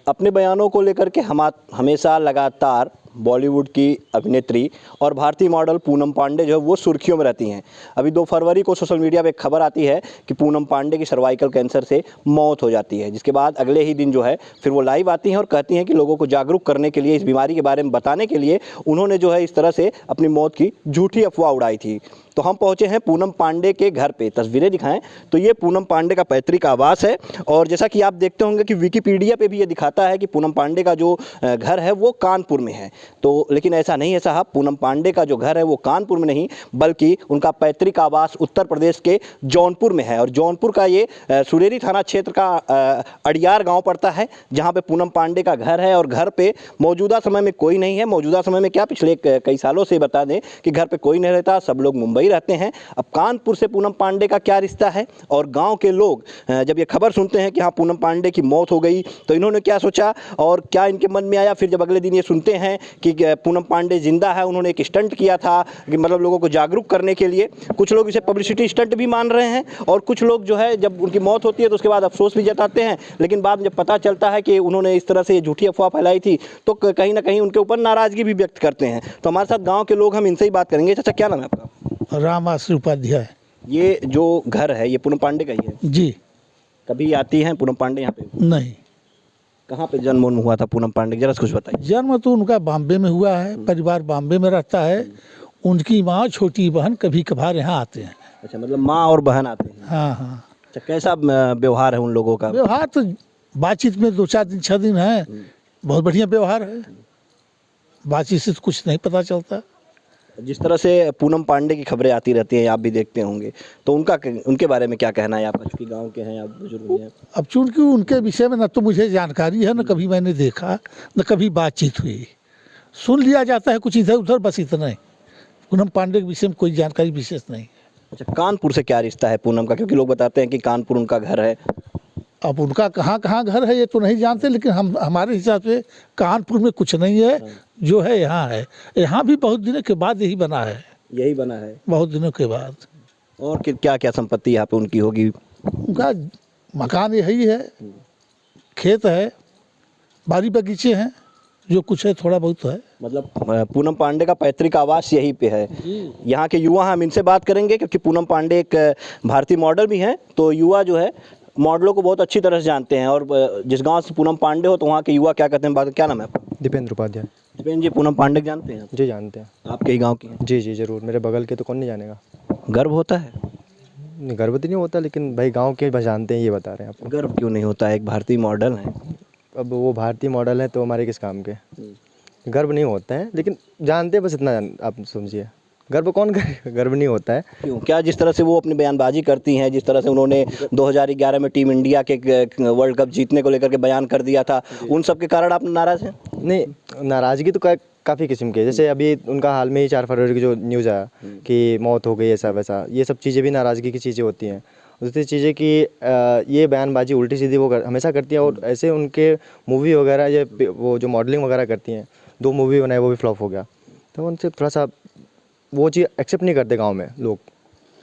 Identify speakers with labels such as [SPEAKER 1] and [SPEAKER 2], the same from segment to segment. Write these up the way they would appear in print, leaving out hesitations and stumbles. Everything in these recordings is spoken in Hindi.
[SPEAKER 1] अपने बयानों को लेकर के हमेशा लगातार बॉलीवुड की अभिनेत्री और भारतीय मॉडल पूनम पांडे जो है वो सुर्खियों में रहती हैं। अभी 2 फरवरी को सोशल मीडिया पे एक खबर आती है कि पूनम पांडे की सर्वाइकल कैंसर से मौत हो जाती है, जिसके बाद अगले ही दिन जो है फिर वो लाइव आती हैं और कहती हैं कि लोगों को जागरूक करने के लिए, इस बीमारी के बारे में बताने के लिए उन्होंने जो है इस तरह से अपनी मौत की झूठी अफवाह उड़ाई थी। तो हम पहुंचे हैं पूनम पांडे के घर पे, तस्वीरें दिखाएं तो ये पूनम पांडे का पैतृक आवास है और जैसा कि आप देखते होंगे कि विकिपीडिया पे भी ये दिखाता है कि पूनम पांडे का जो घर है वो कानपुर में है। तो लेकिन ऐसा नहीं है साहब, पूनम पांडे का जो घर है वो कानपुर में नहीं बल्कि उनका पैतृक आवास उत्तर प्रदेश के जौनपुर में है और जौनपुर का ये सुरेरी थाना क्षेत्र का अड़ियार गाँव पड़ता है, जहाँ पे पूनम पांडे का घर है। और घर पे मौजूदा समय में कोई नहीं है। मौजूदा समय में क्या, पिछले कई सालों से बता दें कि घर पे कोई नहीं रहता, सब लोग मुंबई रहते हैं। अब कानपुर से पूनम पांडे का क्या रिश्ता है और गांव के लोग जब ये खबर सुनते हैं कि हाँ पूनम पांडे की मौत हो गई तो इन्होंने क्या सोचा और क्या इनके मन में आया। फिर जब अगले दिन ये सुनते हैं कि पूनम पांडे जिंदा है, उन्होंने एक स्टंट किया था कि मतलब लोगों को जागरूक करने के लिए। कुछ लोग इसे पब्लिसिटी स्टंट भी मान रहे हैं और कुछ लोग जो है जब उनकी मौत होती है तो उसके बाद अफसोस भी जताते हैं, लेकिन बाद में जब पता चलता है कि उन्होंने इस तरह से झूठी अफवाह फैलाई थी तो कहीं ना कहीं उनके ऊपर नाराजगी भी व्यक्त करते हैं। तो हमारे साथ गाँव के लोग, हम इनसे ही बात करेंगे। चाचा क्या नाम है आपका?
[SPEAKER 2] रामाश्री उपाध्याय।
[SPEAKER 1] ये जो घर है ये पूनम पांडे का ही है
[SPEAKER 2] जी।
[SPEAKER 1] कभी आती हैं पूनम पांडे यहाँ पे?
[SPEAKER 2] नहीं।
[SPEAKER 1] कहाँ पे जन्म हुआ था पूनम पांडे, जरा कुछ बताइए।
[SPEAKER 2] जन्म तो उनका बॉम्बे में हुआ है, परिवार बॉम्बे में रहता है। उनकी माँ छोटी बहन कभी कभार यहाँ आते हैं।
[SPEAKER 1] अच्छा, मतलब माँ और बहन आते हैं।
[SPEAKER 2] हाँ हाँ।
[SPEAKER 1] अच्छा, कैसा व्यवहार है उन लोगों का?
[SPEAKER 2] व्यवहार तो बातचीत में 2-4 दिन 6 दिन है, बहुत बढ़िया व्यवहार है। बातचीत से तो कुछ नहीं पता चलता।
[SPEAKER 1] जिस तरह से पूनम पांडे की खबरें आती रहती हैं, आप भी देखते होंगे, तो उनके बारे में क्या कहना है आपका, चूँकि गाँव के हैं, आप बुजुर्ग हैं?
[SPEAKER 2] अब चूँकि उनके विषय में न तो मुझे जानकारी है, न कभी मैंने देखा, न कभी बातचीत हुई। सुन लिया जाता है कुछ इधर उधर, बस इतना ही। पूनम पांडे के विषय में कोई जानकारी विशेष नहीं।
[SPEAKER 1] अच्छा, कानपुर से क्या रिश्ता है पूनम का? क्योंकि लोग बताते हैं कि कानपुर उनका घर है।
[SPEAKER 2] अब उनका कहाँ कहाँ घर है ये तो नहीं जानते, लेकिन हमारे हिसाब से कानपुर में कुछ नहीं है, जो है यहाँ है। यहाँ भी बहुत दिनों के बाद यही बना है।
[SPEAKER 1] यही बना है
[SPEAKER 2] बहुत दिनों के बाद।
[SPEAKER 1] और क्या क्या संपत्ति यहाँ पे उनकी होगी?
[SPEAKER 2] उनका मकान यही है, खेत है, बाड़ी बगीचे हैं, जो कुछ है थोड़ा बहुत है।
[SPEAKER 1] मतलब पूनम पांडे का पैतृक आवास यहीं पे है। यहाँ के युवा, हम इनसे बात करेंगे क्योंकि पूनम पांडे एक भारतीय मॉडल भी हैं, तो युवा जो है मॉडलों को बहुत अच्छी तरह से जानते हैं। और जिस गांव से पूनम पांडे हो तो वहाँ के युवा क्या कहते हैं? क्या नाम है आपका?
[SPEAKER 3] दीपेंद्र उपाध्याय।
[SPEAKER 1] दीपेंद्र जी, पूनम पांडे जानते हैं?
[SPEAKER 3] जी जानते हैं।
[SPEAKER 1] आपके ही गांव की हैं?
[SPEAKER 3] जी जी ज़रूर, मेरे बगल के, तो कौन नहीं जानेगा।
[SPEAKER 1] गर्व होता है?
[SPEAKER 3] गर्व तो नहीं होता, लेकिन भाई गांव के बस जानते हैं, ये बता रहे हैं आपको।
[SPEAKER 1] गर्व क्यों नहीं होता है? एक भारतीय मॉडल है।
[SPEAKER 3] अब वो भारतीय मॉडल है तो हमारे किस काम के? गर्व नहीं होता है, लेकिन जानते हैं, बस इतना आप समझिए। गर्व कौन करे? गर्व नहीं होता है।
[SPEAKER 1] क्यों? क्या जिस तरह से वो अपनी बयानबाजी करती हैं, जिस तरह से उन्होंने 2011 में टीम इंडिया के वर्ल्ड कप जीतने को लेकर के बयान कर दिया था, उन सब के कारण आप नाराज़ हैं?
[SPEAKER 3] नहीं, नाराज़गी तो काफ़ी किस्म की है। जैसे अभी उनका हाल में ही 4 फरवरी की जो न्यूज़ आया कि मौत हो गई, ऐसा वैसा, ये सब चीज़ें भी नाराज़गी की चीज़ें होती हैं। दूसरी चीज़ें कि ये बयानबाजी उल्टी सीधी वो हमेशा करती हैं। और ऐसे उनके मूवी वगैरह, ये वो जो मॉडलिंग वगैरह करती हैं, 2 मूवी बनाए वो भी फ्लॉप हो गया, तो उनसे थोड़ा सा वो चीज़ एक्सेप्ट नहीं करते गांव में लोग।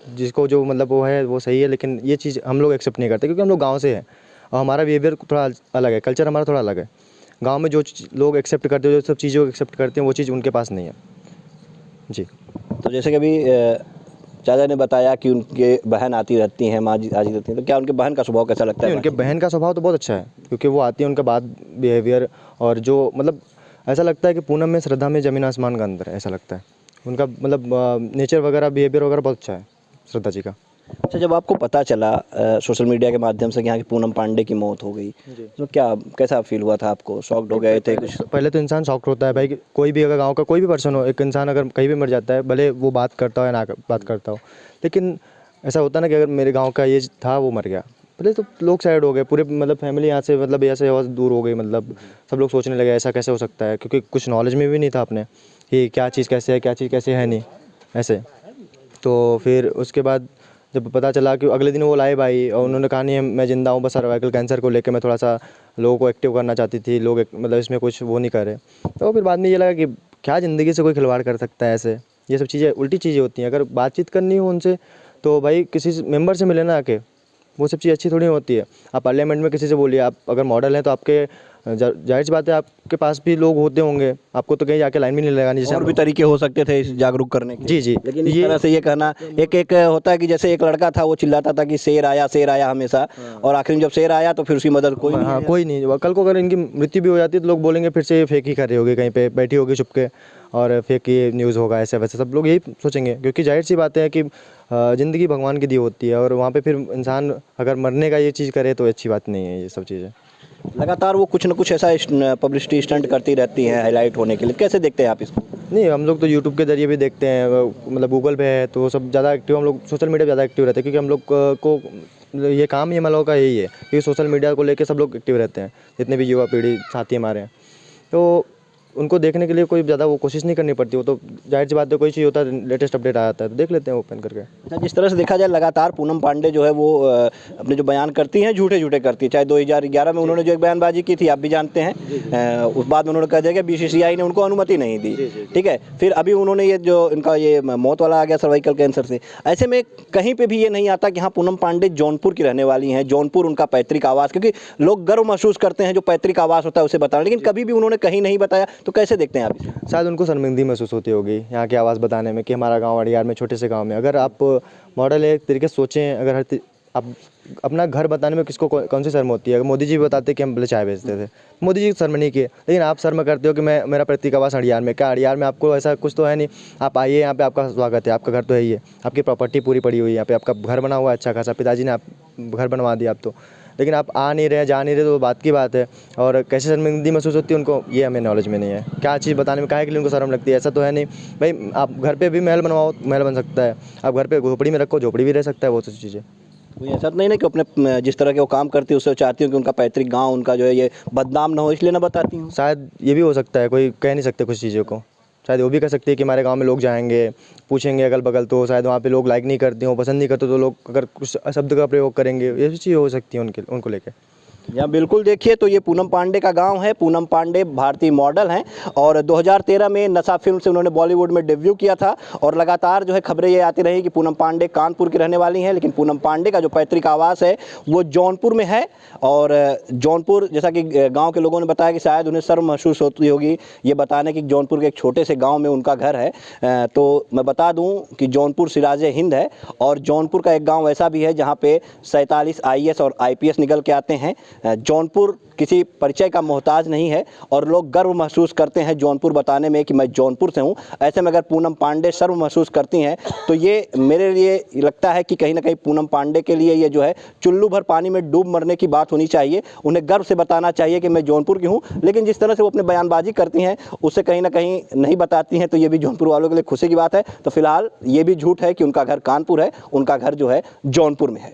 [SPEAKER 3] जिसको जो मतलब वो है वो सही है, लेकिन ये चीज़ हम लोग एक्सेप्ट नहीं करते क्योंकि हम लोग गांव से हैं और हमारा बिहेवियर थोड़ा अलग है, कल्चर हमारा थोड़ा अलग है। गांव में जो लोग एक्सेप्ट करते हैं, जो सब चीज़ों को एक्सेप्ट करते हैं, वो चीज़ उनके पास नहीं है। जी।
[SPEAKER 1] तो जैसे कि अभी चाचा ने बताया कि उनके बहन आती रहती हैं, माँ आती रहती हैं, तो क्या उनके बहन का स्वभाव कैसा लगता है?
[SPEAKER 3] उनके बहन का स्वभाव तो बहुत अच्छा है, क्योंकि वो आती है, उनका बात बिहेवियर और जो मतलब ऐसा लगता है कि पूनम में श्रद्धा में ज़मीन आसमान का अंतर है, ऐसा लगता है। उनका मतलब नेचर वगैरह, बिहेवियर वगैरह बहुत अच्छा है श्रद्धा जी का।
[SPEAKER 1] अच्छा, जब आपको पता चला सोशल मीडिया के माध्यम से कि यहाँ की पूनम पांडे की मौत हो गई, तो कैसा फील हुआ था आपको? शॉक्ड हो गए थे कुछ?
[SPEAKER 3] पहले तो इंसान शॉक्ड होता है भाई, कि कोई भी अगर गांव का कोई भी पर्सन हो, एक इंसान अगर कहीं भी मर जाता है, भले वो बात करता हो या ना बात करता हो, लेकिन ऐसा होता है ना कि अगर मेरे गाँव का ये था, वो मर गया, पहले तो लोग सैड हो गए, पूरे मतलब फैमिली यहाँ से मतलब ऐसे दूर हो गई। मतलब सब लोग सोचने लगे ऐसा कैसे हो सकता है, क्योंकि कुछ नॉलेज में भी नहीं था अपने कि क्या चीज़ कैसे है, क्या चीज़ कैसे है नहीं ऐसे। तो फिर उसके बाद जब पता चला कि अगले दिन वो लाइव आई और उन्होंने कहा नहीं मैं ज़िंदा हूँ, बस सर्वाइकल कैंसर को लेकर मैं थोड़ा सा लोगों को एक्टिव करना चाहती थी, लोग मतलब इसमें कुछ वो नहीं करे। तो फिर बाद में ये लगा कि क्या ज़िंदगी से कोई खिलवाड़ कर सकता है ऐसे, ये सब चीज़ें उल्टी चीज़ें होती हैं। अगर बातचीत करनी हो उनसे तो भाई किसी मेंबर से मिले ना आके, वो सब चीज़ अच्छी थोड़ी होती है। आप पार्लियामेंट में किसी से बोलिए, आप अगर मॉडल हैं तो आपके जाहिर सी बात है आपके पास भी लोग होते होंगे, आपको तो कहीं जाके लाइन भी नहीं लगानी, जैसे
[SPEAKER 1] और भी तरीके हो सकते थे इस जागरूक करने के।
[SPEAKER 3] जी, जी।
[SPEAKER 1] लेकिन इस तरह से ये कहना, एक एक होता है कि जैसे एक लड़का था वो चिल्लाता था कि शेर आया हमेशा, और आखिर में जब शेर आया तो फिर उसकी मदद कोई नहीं
[SPEAKER 3] हाँ,
[SPEAKER 1] आया।
[SPEAKER 3] कोई नहीं। कल को अगर इनकी मृत्यु भी हो जाती है तो लोग बोलेंगे फिर से ये फेक ही कर रही होगी, कहीं पे बैठी होगी छुप के, और फेक ये न्यूज़ होगा, ऐसे वैसे सब लोग यही सोचेंगे। क्योंकि जाहिर सी बात है कि ज़िंदगी भगवान की दी होती है, और वहाँ पे फिर इंसान अगर मरने का ये चीज़ करे तो अच्छी बात नहीं है ये सब चीज़ें।
[SPEAKER 1] लगातार वो कुछ न कुछ ऐसा पब्लिसिटी स्टंट करती रहती हैं हाईलाइट होने के लिए, कैसे देखते हैं आप इसको?
[SPEAKER 3] नहीं, हम लोग तो यूट्यूब के ज़रिए भी देखते हैं, मतलब गूगल पे है तो सब ज़्यादा एक्टिव, हम लोग सोशल मीडिया पे ज़्यादा एक्टिव रहते हैं, क्योंकि हम लोग को ये काम ही हम लोगों का यही है, क्योंकि सोशल मीडिया को लेके सब लोग एक्टिव रहते हैं, जितने भी युवा पीढ़ी साथी हमारे हैं। तो उनको देखने के लिए कोई ज़्यादा वो कोशिश नहीं करनी पड़ती, वो तो जाहिर सी बात है, कोई चीज़ होता है लेटेस्ट अपडेट आ जाता है तो देख लेते हैं ओपन करके।
[SPEAKER 1] अच्छा, जिस तरह से देखा जाए लगातार पूनम पांडे जो है वो अपने जो बयान करती हैं झूठे करती है। चाहे 2011 में उन्होंने जो एक बयानबाजी की थी, आप भी जानते हैं, उस बाद में उन्होंने कह दिया कि बीसीसीआई ने उनको अनुमति नहीं दी, ठीक है। फिर अभी उन्होंने ये जो इनका ये मौत वाला आ गया सर्वाइकल कैंसर से, ऐसे में कहीं पर भी ये नहीं आता कि हाँ पूनम पांडे जौनपुर की रहने वाली हैं, जौनपुर उनका पैतृक आवास, क्योंकि लोग गर्व महसूस करते हैं जो पैतृक आवास होता है उसे बताना, लेकिन कभी भी उन्होंने कहीं नहीं बताया। तो कैसे देखते हैं आप?
[SPEAKER 3] शायद उनको शर्मिंदगी महसूस होती होगी यहाँ की आवाज़ बताने में कि हमारा गांव अड़ियार में, छोटे से गांव में। अगर आप मॉडल एक तरीके से सोचें, अगर आप अपना घर बताने में किसको कौन सी शर्म होती है? अगर मोदी जी भी बताते कि हम पहले चाय बेचते थे, मोदी जी शर्म नहीं किए, लेकिन आप शर्म करते हो कि मेरा पैतृक आवास अड़ियार में। क्या अड़ियार में आपको ऐसा कुछ तो है नहीं? आप आइए, यहाँ पे आपका स्वागत है, आपका घर तो है ही है, आपकी प्रॉपर्टी पूरी पड़ी हुई है, यहाँ पे आपका घर बना हुआ है अच्छा खासा, पिताजी ने आप घर बनवा दिया आप तो, लेकिन आप आ नहीं रहे, जा नहीं रहे, तो बात की बात है। और कैसे शर्मिंदगी महसूस होती है उनको, ये हमें नॉलेज में नहीं है। क्या चीज़ बताने में काहे के लिए उनको शर्म लगती है? ऐसा तो है नहीं भाई, आप घर पे भी महल बनवाओ, महल बन सकता है, आप घर पे झोपड़ी में रखो, झोपड़ी भी रह सकता है, वो सब चीज़ें।
[SPEAKER 1] कोई ऐसा तो नहीं ना कि अपने जिस तरह के वो काम करती है उससे चाहती हूँ कि उनका पैतृक गांव उनका जो है ये बदनाम ना हो, इसलिए ना बताती हूँ?
[SPEAKER 3] शायद ये भी हो सकता है, कोई कह नहीं सकते कुछ चीज़ों को। शायद वो भी कह सकती है कि हमारे गांव में लोग जाएंगे, पूछेंगे अगल बगल, तो शायद वहाँ पे लोग लाइक नहीं करते हो, पसंद नहीं करते, तो लोग अगर कुछ शब्द का प्रयोग करेंगे, ये भी चीज़ हो सकती है उनको लेकर।
[SPEAKER 1] यहाँ बिल्कुल देखिए, तो ये पूनम पांडे का गांव है। पूनम पांडे भारतीय मॉडल हैं और 2013 में नशा फिल्म से उन्होंने बॉलीवुड में डेब्यू किया था, और लगातार जो है खबरें ये आती रही कि पूनम पांडे कानपुर की रहने वाली हैं, लेकिन पूनम पांडे का जो पैतृक आवास है वो जौनपुर में है। और जौनपुर, जैसा कि गाँव के लोगों ने बताया कि शायद उन्हें शर्म महसूस होती होगी ये बताने की जौनपुर के एक छोटे से गाँव में उनका घर है। तो मैं बता दूँ कि जौनपुर सिराज हिंद है, और जौनपुर का एक गाँव ऐसा भी है जहाँ पे 47 IAS और IPS निकल के आते हैं। जौनपुर किसी परिचय का मोहताज नहीं है, और लोग गर्व महसूस करते हैं जौनपुर बताने में कि मैं जौनपुर से हूं। ऐसे में अगर पूनम पांडे शर्म महसूस करती हैं तो ये मेरे लिए लगता है कि कहीं ना कहीं पूनम पांडे के लिए ये जो है चुल्लू भर पानी में डूब मरने की बात होनी चाहिए। उन्हें गर्व से बताना चाहिए कि मैं जौनपुर की हूं, लेकिन जिस तरह से वो अपने बयानबाजी करती हैं उससे कहीं ना कहीं नहीं बताती हैं, तो ये भी जौनपुर वालों के लिए खुशी की बात है। तो फिलहाल ये भी झूठ है कि उनका घर कानपुर है, उनका घर जो है जौनपुर में है।